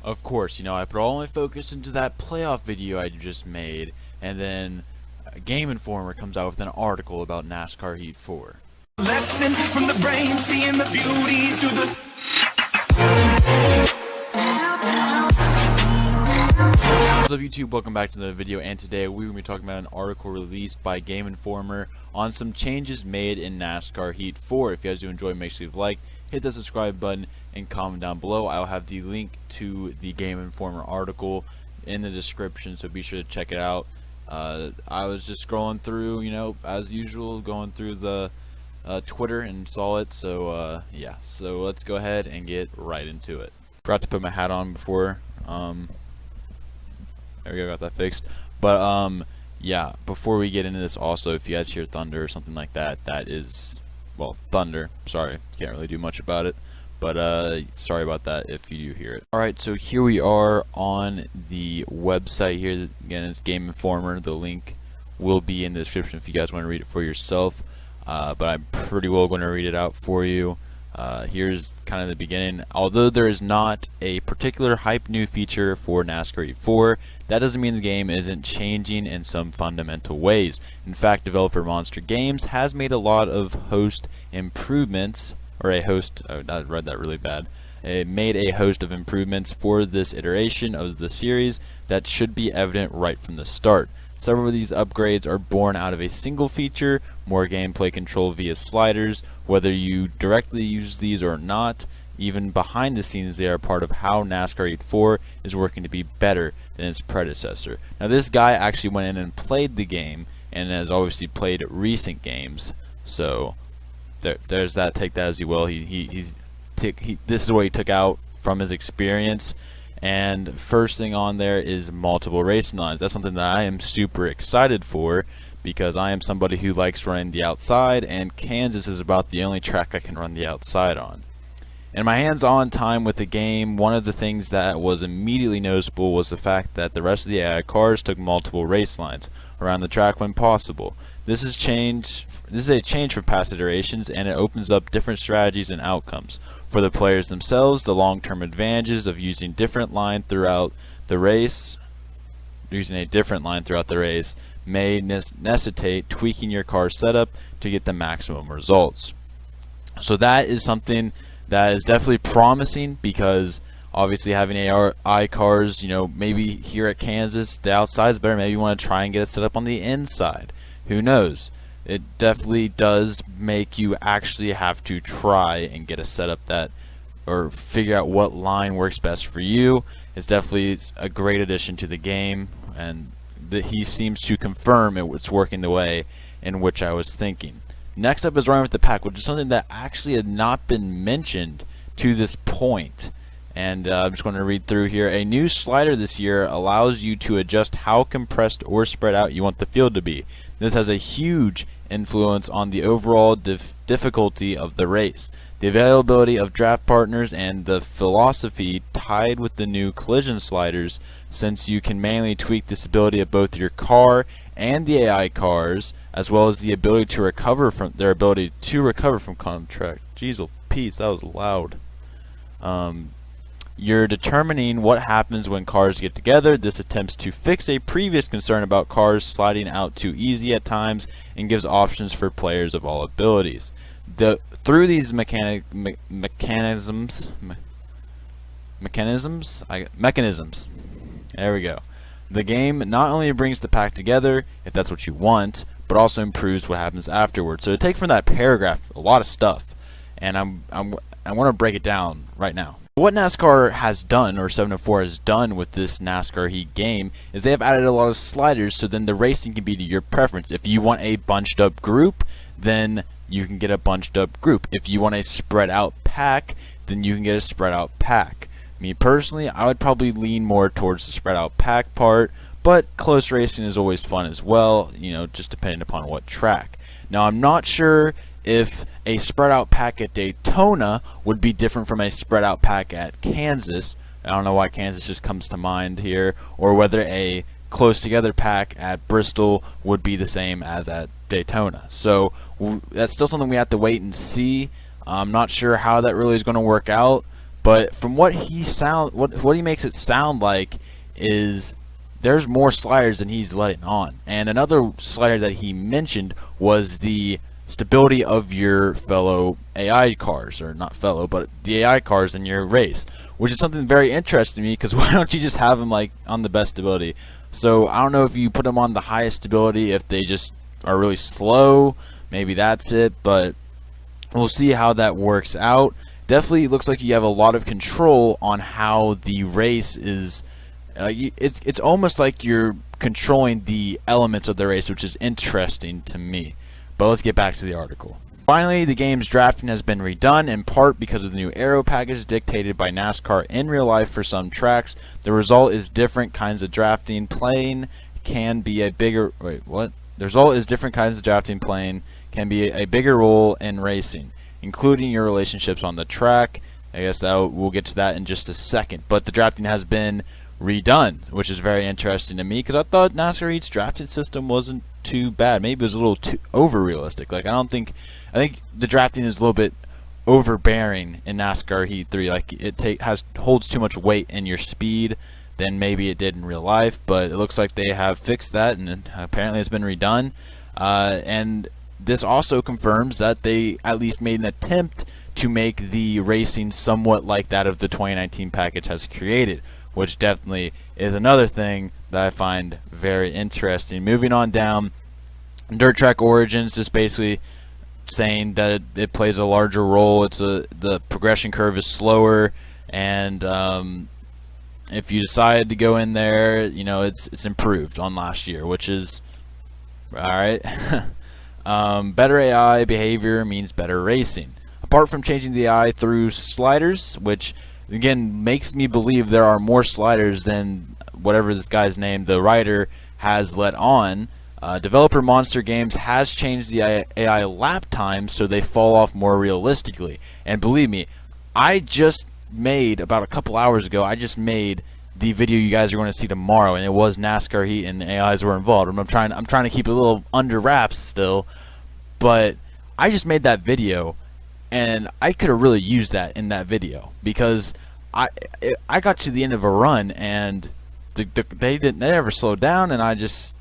Of course, I put all my focus into that playoff video I just made, and then Game Informer comes out with an article about NASCAR Heat 4. Lesson from the brain, seeing the beauty through the. What's up YouTube, welcome back to the video, and today we're going to be talking about an article released by Game Informer on some changes made in NASCAR Heat 4. If you guys do enjoy, make sure you like, hit the subscribe button, and comment down below. I'll have the link to the Game Informer article in the description, so be sure to check it out. I was just scrolling through, as usual, going through the Twitter and saw it, so yeah, so let's go ahead and get right into it. Forgot to put my hat on before. There we go, got that fixed. But yeah, before we get into this, also, if you guys hear thunder or something like that, that is, well, thunder. Sorry, can't really do much about it, but sorry about that if you do hear it. Alright, so here we are on the website here. Again, it's Game Informer. The link will be in the description if you guys want to read it for yourself, but I'm pretty well going to read it out for you. Here's kind of the beginning. Although there is not a particular hype new feature for NASCAR Heat 4, that doesn't mean the game isn't changing in some fundamental ways. In fact, developer Monster Games has made a lot of host improvements, or I read that really bad. It made a host of improvements for this iteration of the series that should be evident right from the start. Several of these upgrades are born out of a single feature, more gameplay control via sliders. Whether you directly use these or not, even behind the scenes they are part of how NASCAR Heat 4 is working to be better than its predecessor. Now this guy actually went in and played the game, and has obviously played recent games, so there's that. Take that as you will. This is what he took out from his experience. And first thing on there is multiple racing lines. That's something that I am super excited for, because I am somebody who likes running the outside, and Kansas is about the only track I can run the outside on. In my hands-on time with the game, one of the things that was immediately noticeable was the fact that the rest of the AI cars took multiple race lines around the track when possible. This is a change from past iterations, and it opens up different strategies and outcomes. For the players themselves, the long-term advantages of using a different line throughout the race may necessitate tweaking your car setup to get the maximum results. So that is something that is definitely promising, because obviously having AI cars, maybe here at Kansas, the outside's better. Maybe you want to try and get it set up on the inside. Who knows? It definitely does make you actually have to try and get a setup that, or figure out what line works best for you. It's definitely a great addition to the game, and he seems to confirm it's working the way in which I was thinking. Next up is running with the pack, which is something that actually had not been mentioned to this point. And I'm just going to read through here. A new slider this year allows you to adjust how compressed or spread out you want the field to be. This has a huge influence on the overall difficulty of the race. The availability of draft partners and the philosophy tied with the new collision sliders, since you can manually tweak the stability of both your car and the AI cars, as well as the ability to recover from contract. Jeez, Pete, that was loud. You're determining what happens when cars get together. This attempts to fix a previous concern about cars sliding out too easy at times, and gives options for players of all abilities. Through these mechanisms, there we go. The game not only brings the pack together, if that's what you want, but also improves what happens afterwards. So to take from that paragraph a lot of stuff, and I want to break it down right now. What NASCAR has done, or 704 has done with this NASCAR Heat game, is they have added a lot of sliders, so then the racing can be to your preference. If you want a bunched up group, then you can get a bunched up group. If you want a spread out pack, then you can get a spread out pack. Me personally, I would probably lean more towards the spread out pack part, but close racing is always fun as well, just depending upon what track. Now, I'm not sure if a spread out pack at Daytona would be different from a spread out pack at Kansas. I don't know why Kansas just comes to mind here, or whether a close together pack at Bristol would be the same as at Daytona. So that's still something we have to wait and see. I'm not sure how that really is going to work out, But from what he makes it sound like is there's more sliders than he's letting on. And another slider that he mentioned was the stability of your fellow AI cars, or not fellow, but the AI cars in your race, which is something very interesting to me, because why don't you just have them like on the best stability? So I don't know if you put them on the highest stability, if they just are really slow, maybe that's it, but we'll see how that works out. Definitely looks like you have a lot of control on how the race is. It's almost like you're controlling the elements of the race, which is interesting to me. But let's get back to the article. Finally, the game's drafting has been redone, in part because of the new aero package dictated by NASCAR in real life for some tracks. The result is different kinds of drafting. Playing can be a bigger... Wait, what? The result is different kinds of drafting. Playing can be a bigger role in racing, including your relationships on the track. I guess we'll get to that in just a second. But the drafting has been redone, which is very interesting to me, because I thought NASCAR Heat's drafting system wasn't too bad. Maybe it was a little too over realistic. Like I think the drafting is a little bit overbearing in NASCAR Heat 3. Like it holds too much weight in your speed than maybe it did in real life. But it looks like they have fixed that, and apparently it's been redone. And this also confirms that they at least made an attempt to make the racing somewhat like that of the 2019 package has created, which definitely is another thing that I find very interesting. Moving on down, Dirt Track Origins is basically saying that it plays a larger role. The progression curve is slower, and if you decide to go in there, it's improved on last year, which is all right. Better AI behavior means better racing. Apart from changing the AI through sliders, which again makes me believe there are more sliders than whatever this guy's name, the writer, has let on. Developer Monster Games has changed the AI lap time so they fall off more realistically. And believe me, about a couple hours ago, I just made the video you guys are going to see tomorrow, and it was NASCAR Heat and AIs were involved. I'm trying to keep it a little under wraps still, but I just made that video, and I could have really used that in that video, because I got to the end of a run and they never slowed down, and I just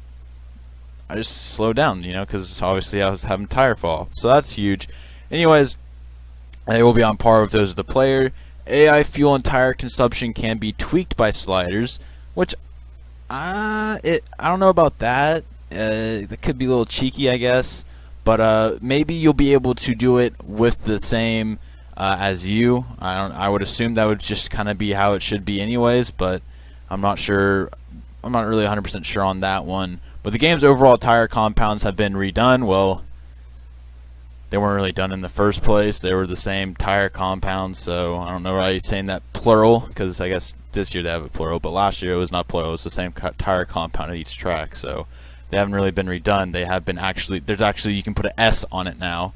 slowed down, because obviously I was having tire fall, so that's huge. Anyways, they will be on par with those of the player. AI fuel and tire consumption can be tweaked by sliders, which I don't know about that. That could be a little cheeky, I guess, but maybe you'll be able to do it with the same as you. I would assume that would just kind of be how it should be anyways, but I'm not sure. I'm not really 100% sure on that one. But the game's overall tire compounds have been redone. Well, they weren't really done in the first place. They were the same tire compounds, so I don't know why he's saying that plural, because I guess this year they have a plural, but last year it was not plural. It was the same tire compound at each track, so they haven't really been redone. They have been you can put an S on it now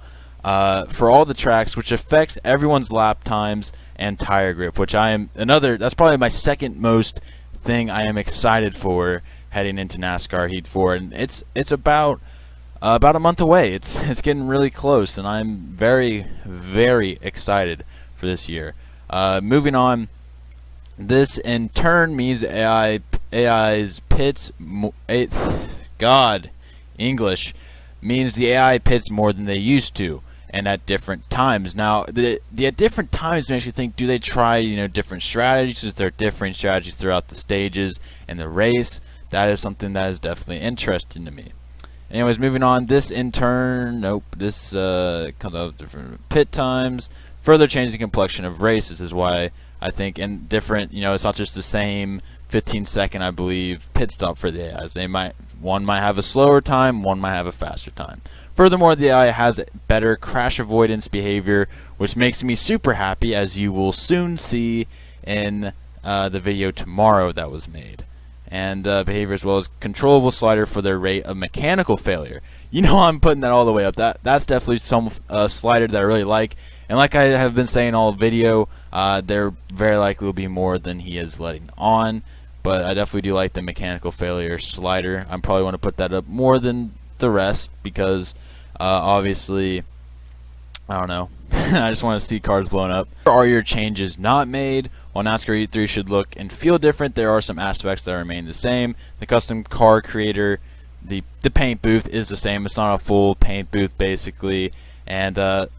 for all the tracks, which affects everyone's lap times and tire grip, which that's probably my second most thing I am excited for heading into NASCAR Heat 4, and it's about a month away. It's getting really close, and I'm very, very excited for this year. Moving on, this in turn means AI's pits. English means the AI pits more than they used to, and at different times. Now, the at different times makes you think: do they try different strategies? Is there different strategies throughout the stages and the race? That is something that is definitely interesting to me. Anyways, moving on. This in turn, this comes out of different pit times, further changing the complexion of races is why I think, and different. It's not just the same 15-second, I believe, pit stop for the AIs. One might have a slower time, one might have a faster time. Furthermore, the AI has better crash avoidance behavior, which makes me super happy, as you will soon see in the video tomorrow that was made. And behavior as well as controllable slider for their rate of mechanical failure. I'm putting that all the way up. That's definitely some slider that I really like. And like I have been saying all video, there very likely will be more than he is letting on. But I definitely do like the mechanical failure slider. I probably want to put that up more than the rest, because obviously I don't know. I just want to see cars blown up. Are your changes not made? While NASCAR Heat 3 should look and feel different, there are some aspects that remain the same. The custom car creator, the paint booth is the same. It's not a full paint booth, basically. And this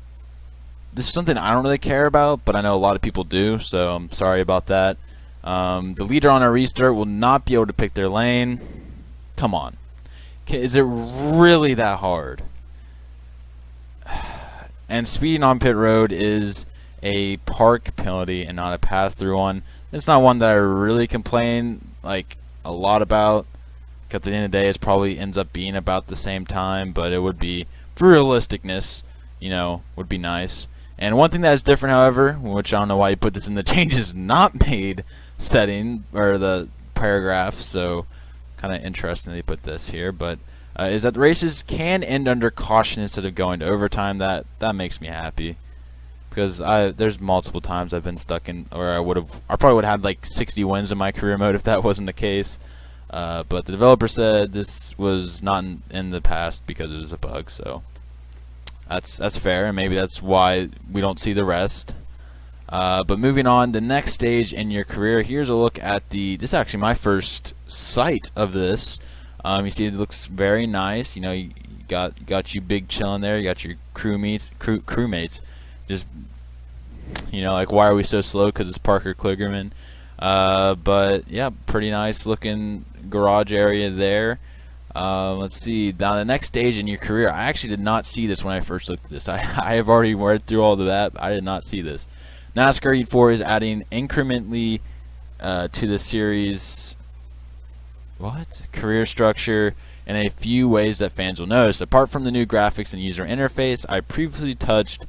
is something I don't really care about, but I know a lot of people do, so I'm sorry about that. The leader on a restart will not be able to pick their lane. Come on. Is it really that hard? And speeding on pit road is a park penalty and not a pass-through one. It's not one that I really complain like a lot about, because at the end of the day, it probably ends up being about the same time. But it would be, for realisticness, you know, would be nice. And one thing that is different, however, which I don't know why you put this in the changes not made setting or the paragraph, so kind of interesting they put this here, but is that the races can end under caution instead of going to overtime. That makes me happy, because there's multiple times I've been stuck in, or I probably would have had like 60 wins in my career mode if that wasn't the case. But the developer said this was not in the past because it was a bug, so that's fair, and maybe that's why we don't see the rest. But moving on, the next stage in your career. Here's a look at this is actually my first sight of this. You see, it looks very nice. You know, you got you big chilling there. You got your crewmates. Just, you know, like, why are we so slow? Because it's Parker Kligerman. But yeah, pretty nice looking garage area there. Let's see. Now, the next stage in your career, I actually did not see this when I first looked at this. I have already read through all of that. I did not see this. NASCAR Heat 4 is adding incrementally to the series career structure in a few ways that fans will notice. Apart from the new graphics and user interface, I previously touched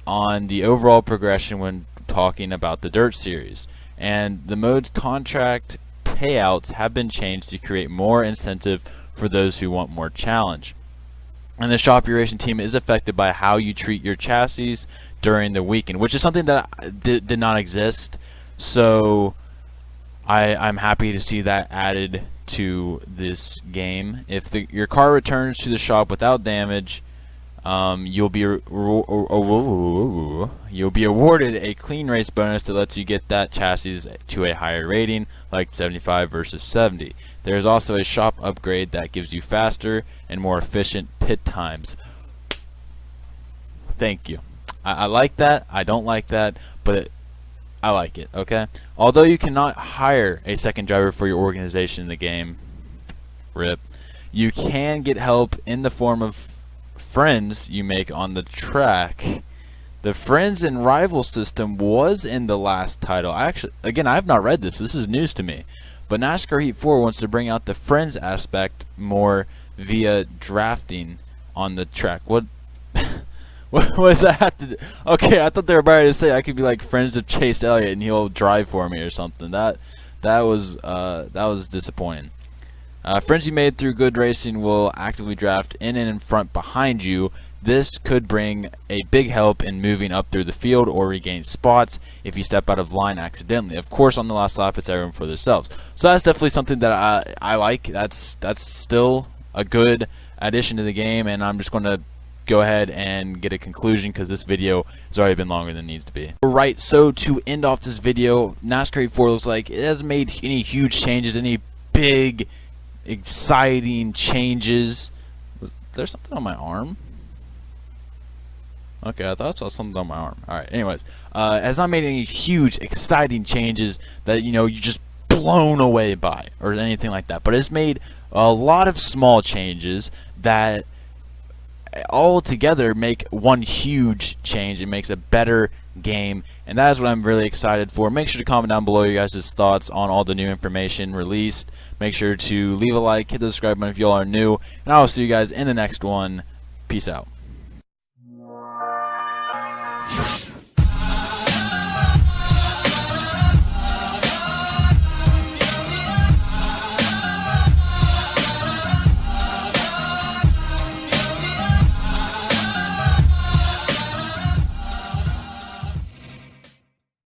on the overall progression when talking about the Dirt series. And the mode's contract payouts have been changed to create more incentive for those who want more challenge. And the shop your racing team is affected by how you treat your chassis during the weekend, which is something that did not exist. So I'm happy to see that added to this game. If your car returns to the shop without damage, you'll be awarded a clean race bonus that lets you get that chassis to a higher rating, like 75 versus 70. There's also a shop upgrade that gives you faster and more efficient pit times. Thank you. I like that. I don't like that, but I like it, okay? Although you cannot hire a second driver for your organization in the game, RIP, you can get help in the form of friends you make on the track. The friends and rival system was in the last title. Again, I have not read this. This is news to me. But NASCAR Heat 4 wants to bring out the friends aspect more via drafting on the track. What does that have to do? Okay, I thought they were about to say I could be like friends with Chase Elliott and he'll drive for me or something. That was disappointing. Friends you made through good racing will actively draft in and in front behind you. This could bring a big help in moving up through the field or regain spots if you step out of line accidentally. Of course, on the last lap, it's everyone for themselves. So that's definitely something that I like. That's still a good addition to the game, and I'm just going to go ahead and get a conclusion because this video has already been longer than it needs to be. Alright, so to end off this video, NASCAR Heat 4 looks like it hasn't made any huge changes, any big, exciting changes. Was there something on my arm? Okay, I thought I saw something on my arm. Alright, anyways. It has not made any huge, exciting changes that, you know, you're just blown away by or anything like that. But it's made a lot of small changes that all together make one huge change. It makes a better game, and that is what I'm really excited for. Make sure to comment down below your guys' thoughts on all the new information released. Make sure to leave a like, hit the subscribe button if you all are new, and I will see you guys in the next one. Peace out.